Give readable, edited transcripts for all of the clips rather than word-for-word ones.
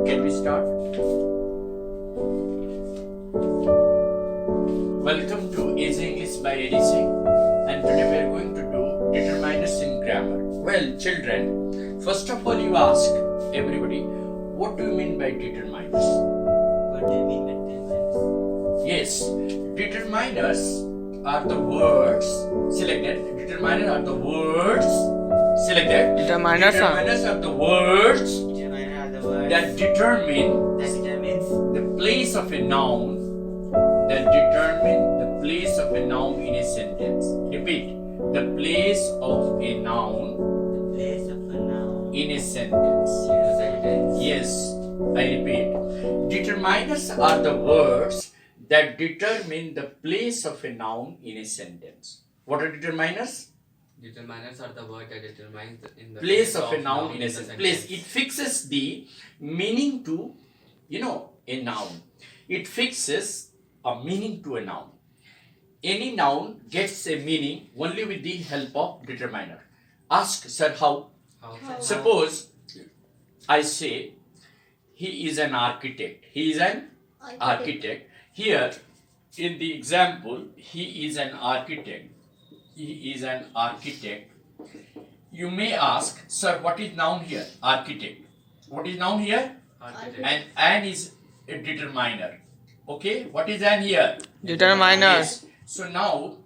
Can we start? Welcome to Easy English by ADC, and today we are going to do determiners in grammar. Well, children, first of all you ask everybody, what do you mean by determiners? What do you mean by determiners? Yes, determiners are the words selected. Determiners are the words selected. Determiners are are the words Determiner are the words that determine that determines the place of a noun, that determine the place of a noun in a sentence. Repeat, the place of a noun the place of a noun in a sentence. in a sentence. Yes, I repeat, determiners are the words that determine the place of a noun in a sentence. What are determiners? Determiners are the word that determines in the Place of a noun in a the sentence. Place, it fixes the meaning to, a noun. It fixes a meaning to a noun. Any noun gets a meaning only with the help of determiner. Ask, sir, how? Suppose I say he is an architect. He is an architect. Here in the example, he is an architect. He is an architect. You may ask, sir, what is noun here? Architect. What is noun here? Architect. And an is a determiner. Okay, what is an here? determiner. Yes. So now,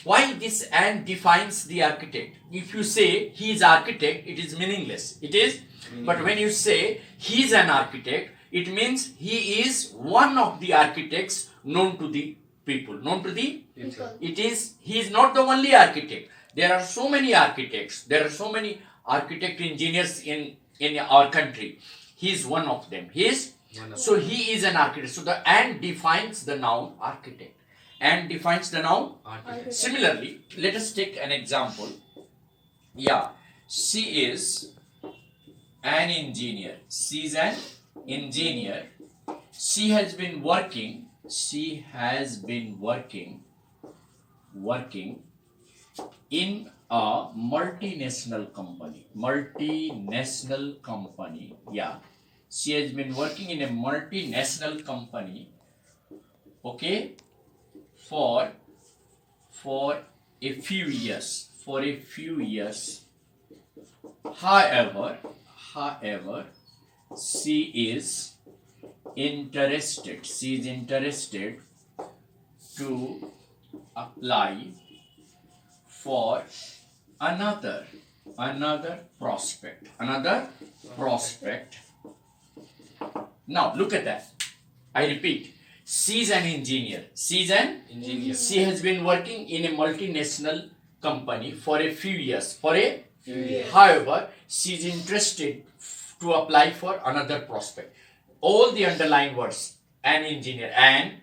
why this and defines the architect? If you say he is architect, it is meaningless. It is, but when you say he is an architect, it means he is one of the architects known to the people, known to the it is, he is not the only architect. There are so many architects. There are so many architect engineers in our country. He is one of them. He is, so he is an architect. So the and defines the noun architect. And defines the noun. Architect. Similarly, let us take an example. Yeah, she is an engineer. She is an engineer. She has been working. She has been working in a multinational company. Multinational company. Yeah. She has been working in a multinational company. Okay. For a few years. For a few years. However, she is interested. She is interested to apply for another prospect. Another prospect. Now look at that. I repeat. She is an engineer. She is an Engineer. She has been working in a multinational company for a few years. For a Few years. However, she is interested to apply for another prospect. All the underlying words, an engineer, and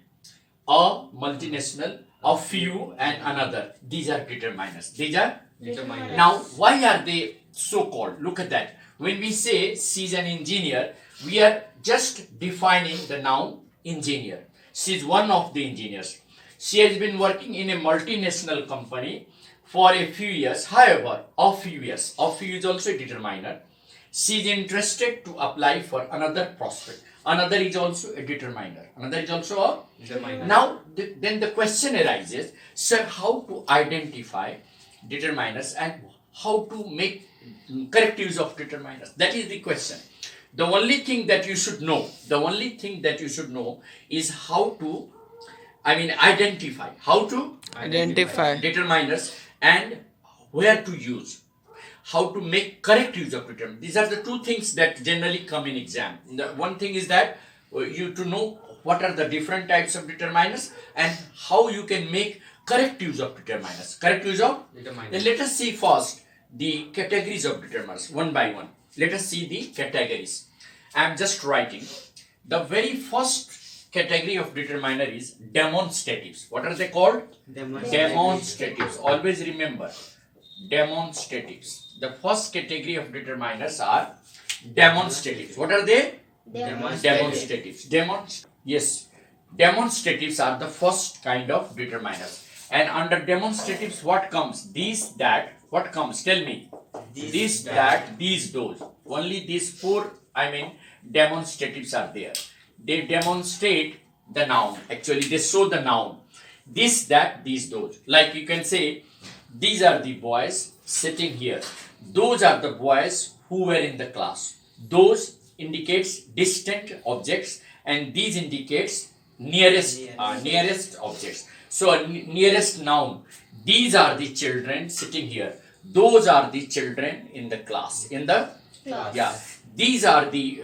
a multinational, a few, and another. These are determiners. These are Determiners. now, why are they so called? Look at that. When we say she is an engineer, we are just defining the noun engineer. She is one of the engineers. She has been working in a multinational company for a few years. However, a few years is also a determiner. She is interested to apply for another prospect. Another is also a determiner. Another is also a Determiner. now, then the question arises, sir, how to identify determiners and how to make correct use of determiners? That is the question. The only thing that you should know, is how to, identify. How to Identify. determiners and where to use. How to make correct use of determiners. These are the two things that generally come in exam. The one thing is that you to know what are the different types of determiners and how you can make correct use of determiners. Correct use of? Determiners. Then let us see first the categories of determiners one by one. Let us see the categories. I am just writing. The very first category of determiner is demonstratives. What are they called? Demonstratives. Always remember. Demonstratives. The first category of determiners are demonstratives. What are they? Demonstratives. Yes. Demonstratives are the first kind of determiners. And under demonstratives, what comes? These, that. What comes? Tell me. This, that, these, those. Only these four, demonstratives are there. They demonstrate the noun. Actually, they show the noun. This, that, these, those. Like you can say, these are the boys sitting here. Those are the boys who were in the class. Those indicates distant objects, and these indicates nearest objects. So a nearest noun. These are the children sitting here. Those are the children in the class. Yeah. These are the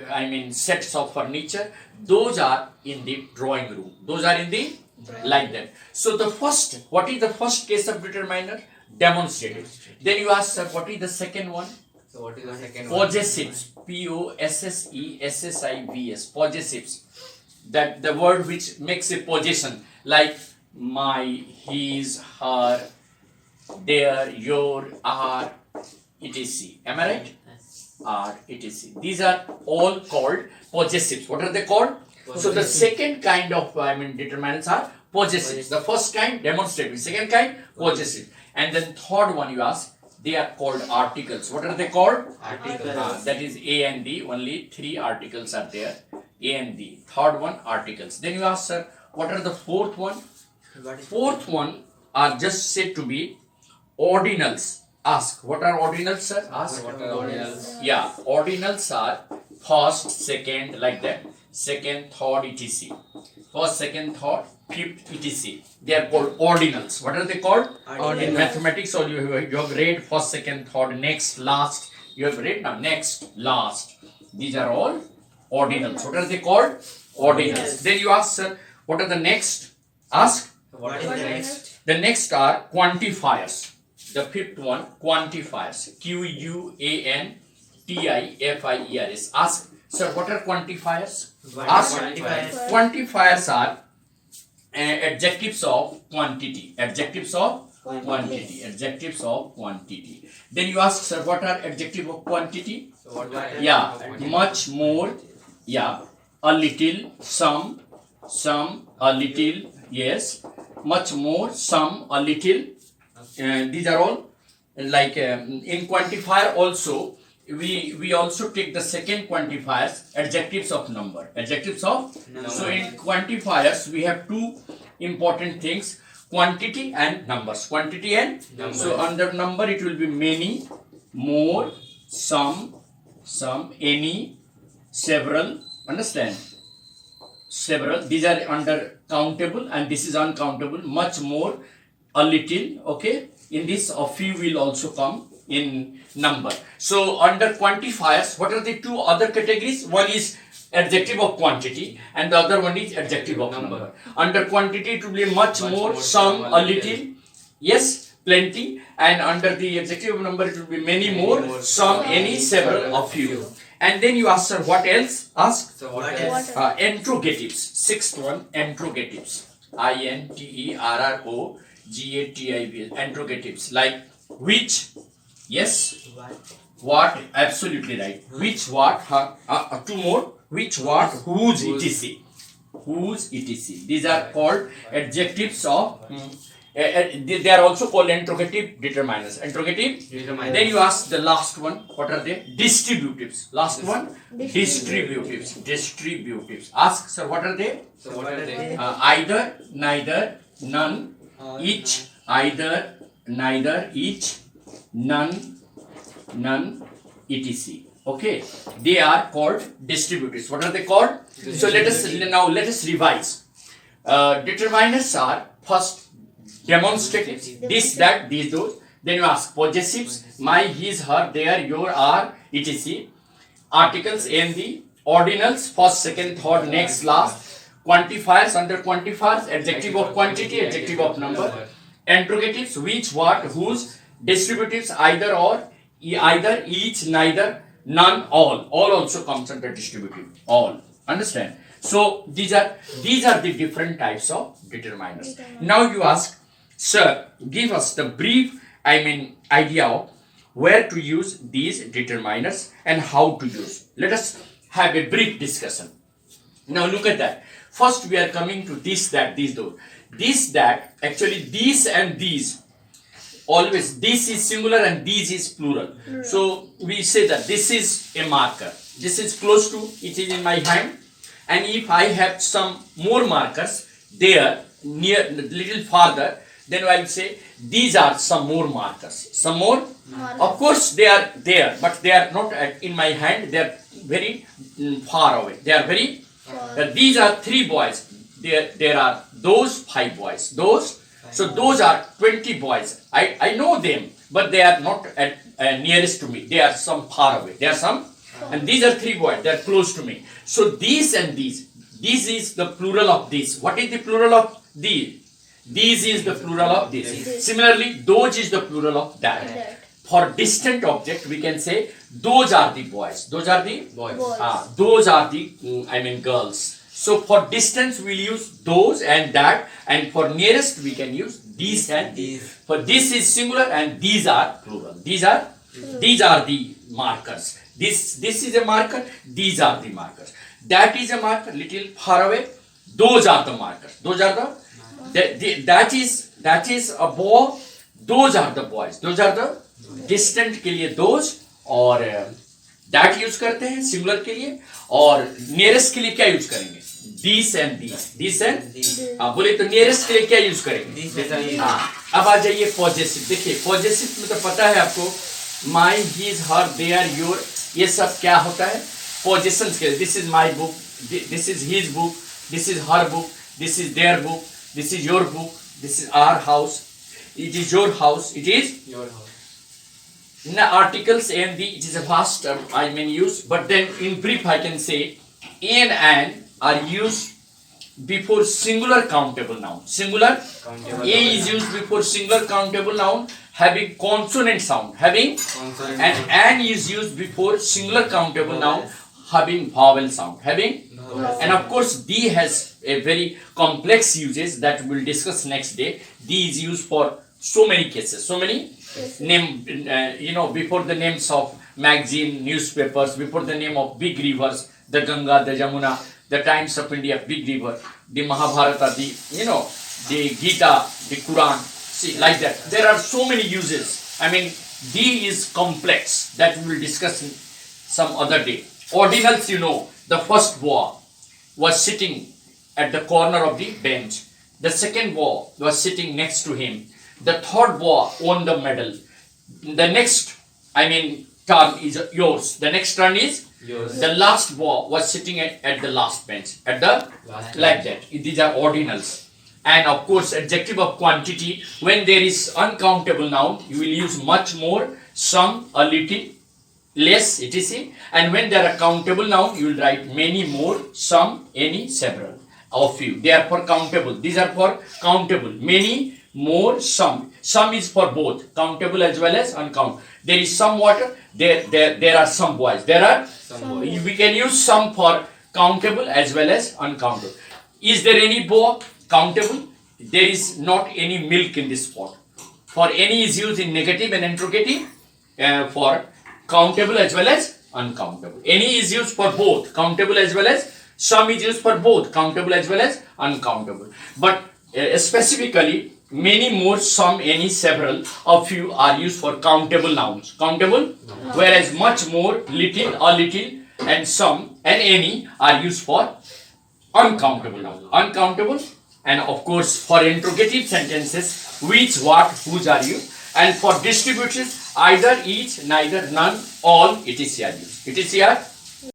sets of furniture. Those are in the drawing room. Those are in the like that. So the first, what is the first case of determiner? Demonstrative. Then you ask, sir, what is the second one? So what is the second one? Possessives. Possessivs. Possessives. That the word which makes a possession, like my, his, her, their, your, our, etc. Am I right? Are, etc. These are all called possessives. What are they called? So the second kind of determinants are possessives. The first kind demonstrative. Second kind possessive. And then third one you ask, they are called articles. What are they called? Articles. That is A and D. Only 3 articles are there. A and D. Third one articles. Then you ask, sir, what are the fourth one? Fourth one are just said to be ordinals. Ask, what are ordinals, sir? Ask. What are ordinals? Yeah, ordinals are first, second, like that. Second, third, etc. First, second, third, fifth, etc. They are called ordinals. What are they called? In mathematics, or you have read first, second, third, next, last. You have read now next, last. These are all ordinals. What are they called? Ordinals. Then you ask, sir, what are the next? Ask. What is the next? The next are quantifiers. The fifth one, quantifiers. Quantifiers. Ask, sir, what are quantifiers? Ask. Quantifiers are adjectives of quantity. Adjectives of quantity. Adjectives of quantity. Then you ask, sir, what are adjective of quantity? So what are Yeah, much more. Yeah, a little, some, a little. Yes, much more, some, a little. These are all like in quantifier also. We also take the second quantifiers, adjectives of number. Adjectives of Number. So in quantifiers we have two important things: quantity and numbers. Quantity and Numbers. So under number it will be many, more, some, any, several. Understand? Several. These are under countable, and this is uncountable. Much more, a little. Okay. In this, a few will also come in number. So under quantifiers, what are the two other categories? One is adjective of quantity, and the other one is adjective of number. Under quantity it will be much more, some, a little, yes, plenty, and under the adjective of number it will be many more, some, any, several, a few. And then you ask, sir, what else? Ask. So what What else? Interrogatives. Sixth one, interrogatives. interrogatives. Interrogatives like which, yes, what, absolutely right. Which, what, two more. Which, what, whose, etc. Whose, etc. These are called adjectives of. They are also called interrogative determiners. Interrogative. Determiners. Then you ask the last one. What are they? Distributives. Last one. Distributives. Distributives. Ask, sir, what are they? So what are they? Either, neither, none, each, either, neither, each, none, etc. Okay, they are called distributives. What are they called? So let us revise. Determiners are first demonstratives. This, that, these, those. Then you ask possessives. My, his, her, their, your, our, etc. Articles A and D. Ordinals first, second, third, next, last. Quantifiers, under quantifiers, adjective of quantity, adjective of number. Interrogatives, which, what, whose. Distributives, either, or, either, each, neither, none, all. All also comes under distributive. All. Understand? So these are the different types of determiners. Now you ask, sir, give us the brief idea of where to use these determiners and how to use. Let us have a brief discussion. Now look at that. First we are coming to this, that, these, those. This, that, actually these and these. Always this is singular and these is plural. So we say that this is a marker. This is close to, it is in my hand. And if I have some more markers there, near, little farther, then I will say these are some more markers. Some more? Of course they are there, but they are not in my hand, they are very far away. They are very, these are 3 boys. There are those 5 boys. Those, so those are 20 boys. I know them, but they are not at nearest to me. They are some far away. They are some, and these are 3 boys. They are close to me. So these and these. This is the plural of this. What is the plural of these? These is the plural of this. Similarly, those is the plural of that. For distant object, we can say those are the boys. Those are the Boys. those are the girls. So for distance, we'll use those and that, and for nearest, we can use these and these. For this is singular and these are plural. These are the markers. This is a marker. These are the markers. That is a marker, little far away. Those are the markers. Those are that is a boy. Those are the boys. Those are the distant के लिए those, और that use करते हैं singular के लिए, और nearest के लिए क्या यूज करेंगे? These and these. These and बोले तो नियरेस्ट के लिए क्या यूज करेंगे? अब आ जाइए पॉजेसिव. देखिए पॉजेसिव में तो पता है आपको, my, his, her, their, your, ये सब क्या होता है? पोजेशंस के. This is my book, this is his book, this is her book, this is their book, this is your book, this is our house, it is your house, it is Your house. Articles and the, it is a vast term I may use, but then in brief I can say and are used before singular countable noun. Singular Countable a is noun. used before singular countable noun having consonant sound, having, Consonant and an is used before singular countable noun having vowel sound, having. And of course, D has a very complex uses that we'll discuss next day. D is used for so many cases, so many name, before the names of magazine, newspapers, before the name of big rivers, the Ganga, the Jamuna, the Times of India, big river, the Mahabharata, the Gita, the Quran. See, like that. There are so many uses. I mean, D is complex that we will discuss some other day. Ordinals, the first boy was sitting at the corner of the bench. The second boy was sitting next to him. The third boy won the medal. The next, turn is yours. The next turn is Yours. the last boy was sitting at the last bench. At the Last like that. These are ordinals. And of course, adjective of quantity. When there is uncountable noun, you will use much more, some, a little, less, etc. And when there are countable noun, you will write many more, some, any, several, or few. They are for countable. These are for countable. Many, more, some. Some is for both countable as well as uncountable. There is some water. There are some boys. There are. We can use some for countable as well as uncountable. Is there any boy? Countable. There is not any milk in this pot. For any is used in negative and interrogative. For countable as well as uncountable. Any is used for both countable as well as, some is used for both countable as well as uncountable. But specifically, many more, some, any, several, a few are used for countable nouns. Countable, whereas much more, little, a little, and some and any are used for uncountable nouns. Uncountable, and of course for interrogative sentences, which, what, whose are used, and for distributions, either, each, neither, none, all, it is here used. It is here